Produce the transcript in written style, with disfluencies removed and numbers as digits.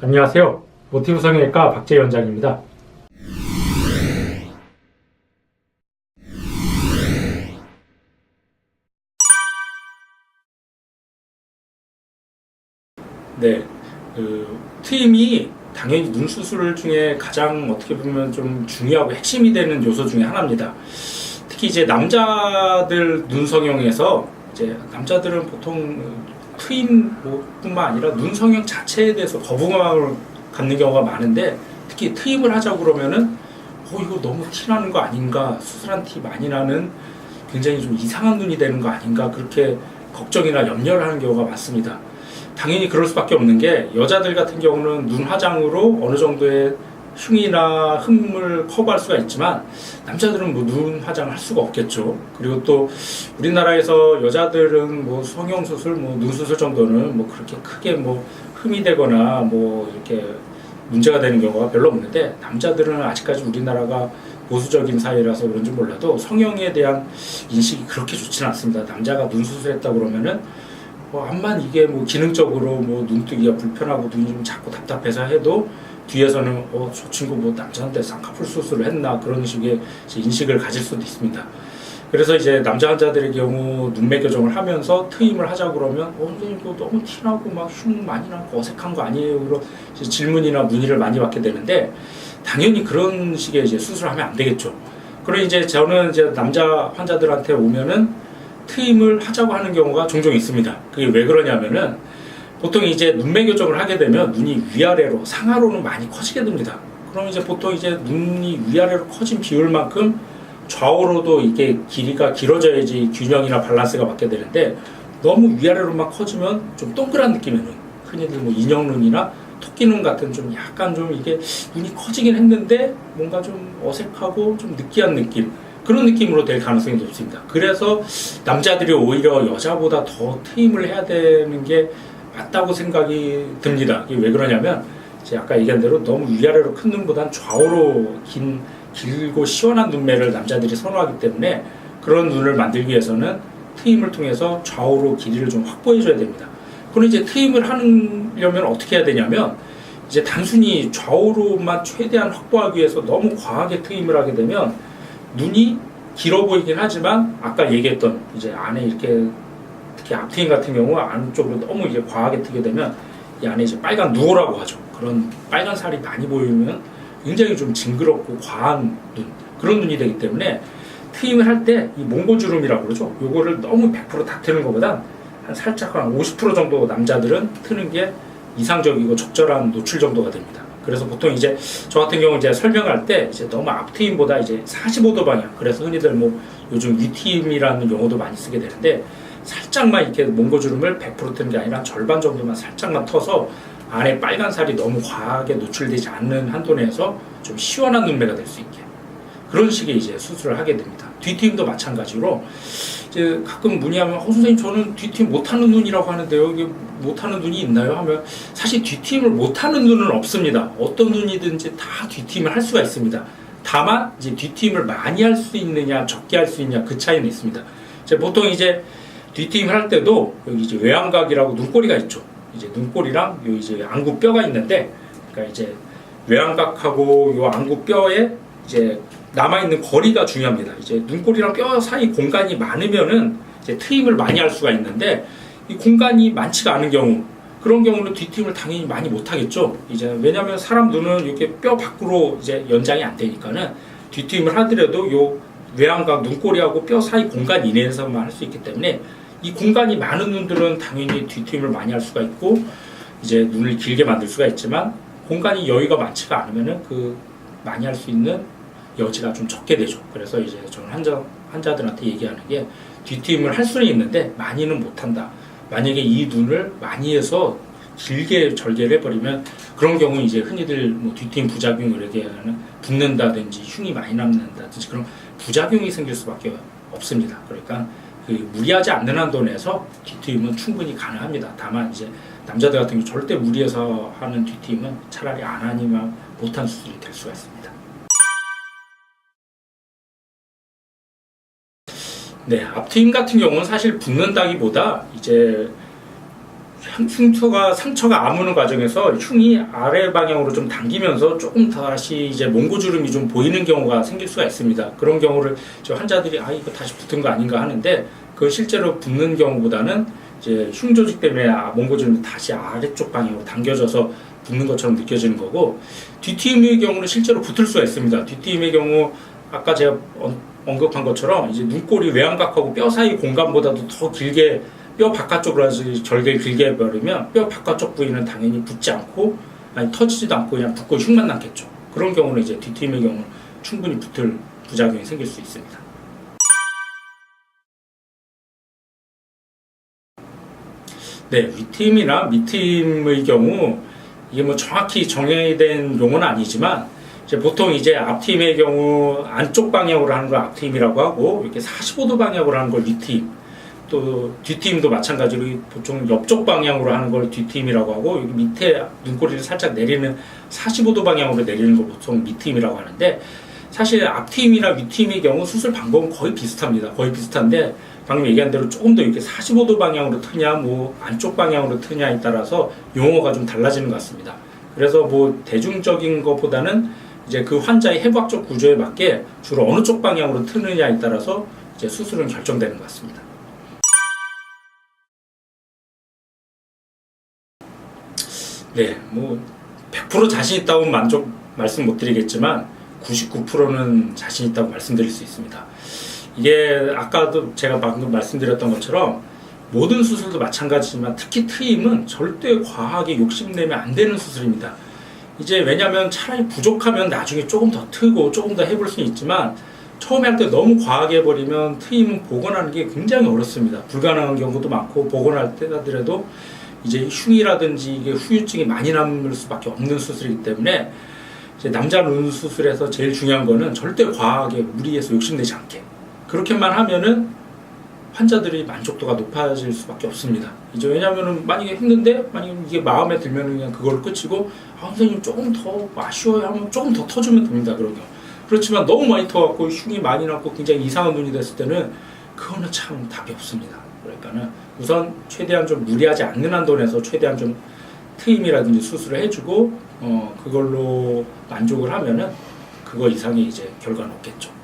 안녕하세요. 모티브 성형외과 박재희 원장입니다. 네, 트임이 당연히 눈 수술 중에 가장 어떻게 보면 좀 중요하고 핵심이 되는 요소 중에 하나입니다. 특히 이제 남자들 눈 성형에서 이제 남자들은 보통 트임 뿐만 아니라 눈 성형 자체에 대해서 거부감을 갖는 경우가 많은데, 특히 트임을 하자고 그러면은 이거 너무 티 나는 거 아닌가, 수술한 티 많이 나는 굉장히 좀 이상한 눈이 되는 거 아닌가, 그렇게 걱정이나 염려를 하는 경우가 많습니다. 당연히 그럴 수밖에 없는 게, 여자들 같은 경우는 눈 화장으로 어느 정도의 흉이나 흠을 커버할 수가 있지만 남자들은 뭐 눈 화장을 할 수가 없겠죠. 그리고 또 우리나라에서 여자들은 뭐 성형수술, 뭐 눈수술 정도는 뭐 그렇게 크게 뭐 흠이 되거나 뭐 이렇게 문제가 되는 경우가 별로 없는데, 남자들은 아직까지 우리나라가 보수적인 사회라서 그런지 몰라도 성형에 대한 인식이 그렇게 좋지는 않습니다. 남자가 눈 수술했다 그러면은 암만 이게 뭐 기능적으로 뭐 눈뜨기가 불편하고 눈이 좀 작고 답답해서 해도 뒤에서는 저 친구 뭐 남자한테 쌍꺼풀 수술을 했나, 그런 식의 인식을 가질 수도 있습니다. 그래서 이제 남자 환자들의 경우 눈매 교정을 하면서 트임을 하자고 그러면 선생님 이거 너무 티나고 막 흉 많이 나고 어색한 거 아니에요? 그런 질문이나 문의를 많이 받게 되는데, 당연히 그런 식의 이제 수술을 하면 안 되겠죠. 그리고 이제 저는 이제 남자 환자들한테 오면은 트임을 하자고 하는 경우가 종종 있습니다. 그게 왜 그러냐면은, 보통 이제 눈매 교정을 하게 되면 눈이 위아래로, 상하로는 많이 커지게 됩니다. 그럼 이제 보통 이제 눈이 위아래로 커진 비율만큼 좌우로도 이게 길이가 길어져야지 균형이나 밸런스가 맞게 되는데, 너무 위아래로만 커지면 좀 동그란 느낌의 눈, 흔히들 뭐 인형눈이나 토끼눈 같은 좀 약간 좀 이게 눈이 커지긴 했는데 뭔가 좀 어색하고 좀 느끼한 느낌, 그런 느낌으로 될 가능성이 높습니다. 그래서 남자들이 오히려 여자보다 더 트임을 해야 되는 게 맞다고 생각이 듭니다. 이게 왜 그러냐면, 제가 아까 얘기한 대로 너무 위아래로 큰 눈보단 좌우로 길고 시원한 눈매를 남자들이 선호하기 때문에, 그런 눈을 만들기 위해서는 트임을 통해서 좌우로 길이를 좀 확보해 줘야 됩니다. 그럼 이제 트임을 하려면 어떻게 해야 되냐면, 이제 단순히 좌우로만 최대한 확보하기 위해서 너무 과하게 트임을 하게 되면 눈이 길어 보이긴 하지만, 아까 얘기했던 이제 안에 이렇게 특히 앞트임 같은 경우 안쪽으로 너무 이제 과하게 트게 되면 이 안에 이제 빨간 누오라고 하죠. 그런 빨간 살이 많이 보이면 굉장히 좀 징그럽고 과한 눈, 그런 눈이 되기 때문에 트임을 할 때 이 몽고주름이라고 그러죠. 요거를 너무 100% 다 트는 것보다 한 살짝 한 50% 정도 남자들은 트는 게 이상적이고 적절한 노출 정도가 됩니다. 그래서 보통 이제 저 같은 경우 이제 설명할 때 이제 너무 앞트임보다 이제 45도 방향, 그래서 흔히들 뭐 요즘 위트임이라는 용어도 많이 쓰게 되는데, 살짝만 이렇게 몽고주름을 100% 트는 게 아니라 절반 정도만 살짝만 터서 안에 빨간 살이 너무 과하게 노출되지 않는 한도 내에서 좀 시원한 눈매가 될 수 있게, 그런 식의 이제 수술을 하게 됩니다. 뒤트임도 마찬가지로 이제 가끔 문의하면 선생님 저는 뒤트임 못하는 눈이라고 하는데요, 이게 못하는 눈이 있나요? 하면 사실 뒤트임을 못하는 눈은 없습니다. 어떤 눈이든지 다 뒤트임을 할 수가 있습니다. 다만 이제 뒤트임을 많이 할 수 있느냐 적게 할 수 있느냐, 그 차이는 있습니다. 보통 이제 뒤트임을 할 때도 여기 이제 외안각이라고 눈꼬리가 있죠. 이제 눈꼬리랑 요 이제 안구뼈가 있는데, 그러니까 이제 외안각하고 요 안구뼈에 이제 남아있는 거리가 중요합니다. 이제 눈꼬리랑 뼈 사이 공간이 많으면은 이제 트임을 많이 할 수가 있는데, 이 공간이 많지가 않은 경우, 그런 경우는 뒤트임을 당연히 많이 못하겠죠. 이제 왜냐하면 사람 눈은 이렇게 뼈 밖으로 이제 연장이 안 되니까는 뒤트임을 하더라도 요 외안각 눈꼬리하고 뼈 사이 공간 이내에서만 할 수 있기 때문에, 이 공간이 많은 눈들은 당연히 뒤트임을 많이 할 수가 있고 이제 눈을 길게 만들 수가 있지만, 공간이 여유가 많지가 않으면은 그 많이 할 수 있는 여지가 좀 적게 되죠. 그래서 이제 저는 환자들한테 얘기하는 게, 뒤트임을 할 수는 있는데 많이는 못한다. 만약에 이 눈을 많이 해서 길게 절개를 해버리면, 그런 경우 이제 흔히들 뭐 뒤트임 부작용을 얘기하는 붓는다든지 흉이 많이 남는다든지 그런 부작용이 생길 수밖에 없습니다. 그러니까 무리하지 않는 한도 내에서 뒤트임은 충분히 가능합니다. 다만 이제 남자들 같은 경우 절대 무리해서 하는 뒤트임은 차라리 안 하니만 못한 수술이 될 수가 있습니다. 네, 앞트임 같은 경우는 사실 붓는다기보다 이제 상처가 아무는 과정에서 흉이 아래 방향으로 좀 당기면서 조금 다시 이제 몽고주름이 좀 보이는 경우가 생길 수가 있습니다. 그런 경우를 환자들이 이거 다시 붙은 거 아닌가 하는데, 그 실제로 붓는 경우보다는 이제 흉 조직 때문에 몽고주름이 다시 아래쪽 방향으로 당겨져서 붙는 것처럼 느껴지는 거고, 뒤트임의 경우는 실제로 붙을 수가 있습니다. 뒤트임의 경우 아까 제가 언급한 것처럼 이제 눈꼬리 외양각하고 뼈 사이 공간보다도 더 길게 뼈 바깥쪽으로 절개를 길게 해버리면 뼈 바깥쪽 부위는 당연히 붙지 않고 터지지도 않고 그냥 붓고 흉만 남겠죠. 그런 경우는 이제 뒤트임의 경우는 충분히 붙을 부작용이 생길 수 있습니다. 네, 위트임이나 밑트임의 경우 이게 뭐 정확히 정의된 용어는 아니지만 이제 보통 이제 앞트임의 경우 안쪽 방향으로 하는 걸 앞트임이라고 하고, 이렇게 45도 방향으로 하는 걸 위트임, 또 뒤트임도 마찬가지로 보통 옆쪽 방향으로 하는 걸 뒤트임이라고 하고, 여기 밑에 눈꼬리를 살짝 내리는 45도 방향으로 내리는 걸 보통 밑트임이라고 하는데, 사실 앞트임이나 위트임의 경우 수술 방법은 거의 비슷합니다. 거의 비슷한데 방금 얘기한 대로 조금 더 이렇게 45도 방향으로 트냐 뭐 안쪽 방향으로 트냐에 따라서 용어가 좀 달라지는 것 같습니다. 그래서 뭐 대중적인 것보다는 이제 그 환자의 해부학적 구조에 맞게 주로 어느 쪽 방향으로 트느냐에 따라서 이제 수술은 결정되는 것 같습니다. 네, 뭐 100% 자신 있다고 말씀 못 드리겠지만 99%는 자신 있다고 말씀드릴 수 있습니다. 이게 아까도 제가 방금 말씀드렸던 것처럼 모든 수술도 마찬가지지만 특히 트임은 절대 과하게 욕심내면 안 되는 수술입니다. 이제 왜냐면 차라리 부족하면 나중에 조금 더 트고 조금 더 해볼 수는 있지만, 처음에 할 때 너무 과하게 해버리면 트임은 복원하는 게 굉장히 어렵습니다. 불가능한 경우도 많고, 복원할 때 하더라도 이제 흉이라든지 이게 후유증이 많이 남을 수밖에 없는 수술이기 때문에, 이제 남자 눈 수술에서 제일 중요한 거는 절대 과하게 무리해서 욕심내지 않게, 그렇게만 하면은 환자들이 만족도가 높아질 수밖에 없습니다. 이제 왜냐면은 만약에 했는데 만약에 이게 마음에 들면은 그냥 그걸 끝이고, 선생님 조금 더 아쉬워요 하면 조금 더 터주면 됩니다. 그런 경우. 그렇지만 너무 많이 터갖고 흉이 많이 났고 굉장히 이상한 눈이 됐을 때는 그거는 참 답이 없습니다. 그러니까는 우선 최대한 좀 무리하지 않는 한도 내서 최대한 좀 트임이라든지 수술을 해주고 그걸로 만족을 하면은 그거 이상의 이제 결과는 없겠죠.